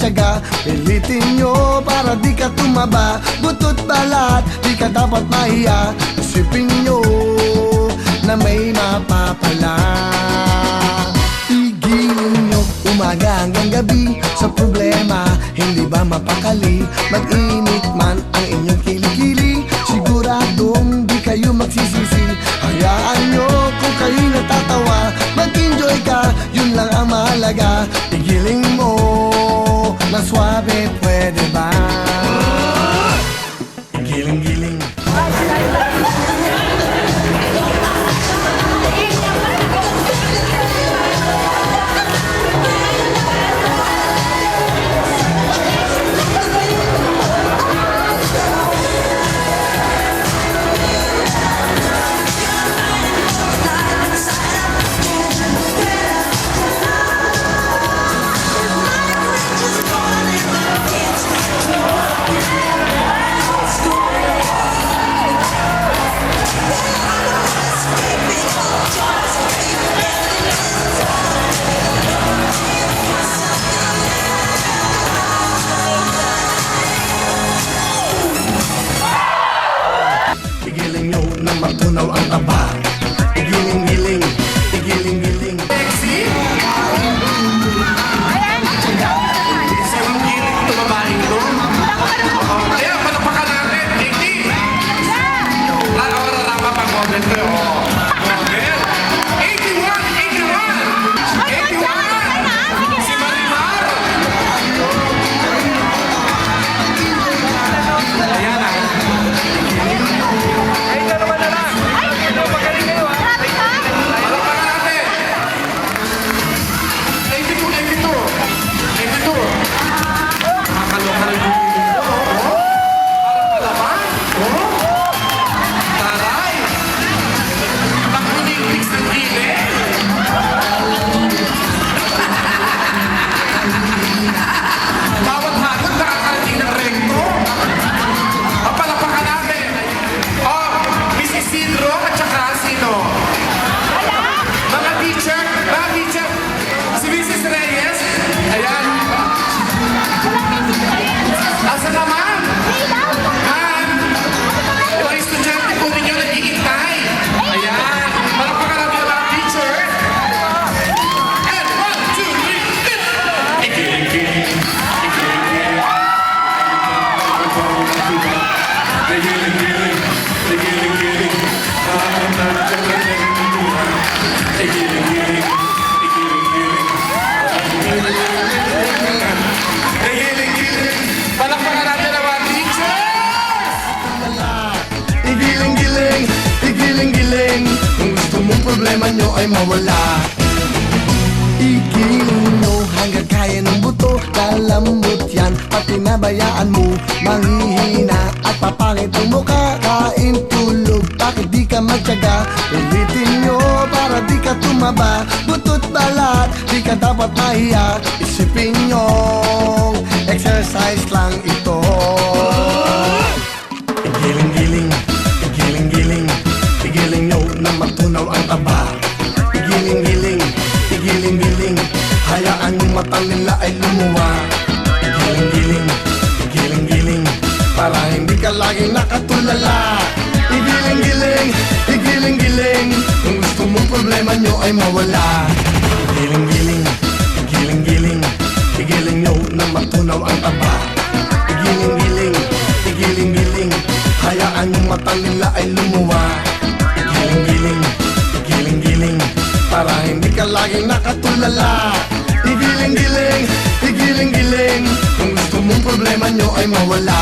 magtyaga. Pilitin nyo para di ka tumaba. Butot balat, di ka dapat mahiya. Isipin nyo na may mapapala. Igilin nyo umaga hanggang gabi sa problema, hindi ba mapakali? Mag-init man ang inyong kilikili, siguradong di kayo magsisisi. Hayaan nyo kung kayo natatawa, mag-enjoy ka, yun lang ang mahalaga. Igiling mo na swabe, pwede ba? Igiling-giling. Igiling nyo na matunaw ang taba. Igiling-giling, igiling-giling. Sexy? Isang giling ito babaeng ito. Kaya panapakan natin, Nikki. Rarapa pang moment ko. 81! 81! 81! Si Marimar! Ayan na. Kung gusto mong problema nyo ay mawala, igiling nyo hanggang kaya ng buto. Kalambot yan, pati nabayaan mo manghihina at papangit ang mukha. Kain tulog, bakit di ka magtyaga? Pilitin nyo para di ka tumaba. Butot balat, di ka dapat mahiya. Isipin nyo, exercise lang ito. Igiling-giling, igiling-giling, igiling nyo na matunaw ang taba. Igiling-giling, igiling-giling, hayaan yung mata nila ay lumuwa. Igiling-giling, igiling-giling, para hindi ka laging nakatulala. Igiling-giling, igiling-giling, kung gusto mong problema nyo ay mawala. Igiling-giling, igiling-giling, igiling nyo na matunaw ang taba. Igiling-giling, igiling-giling, hayaan yung mata nila ay lumuwa. Igiling-giling, igiling-giling, para hindi ka laging nakatulala. Igiling-giling, igiling-giling, kung gusto mong problema nyo ay mawala.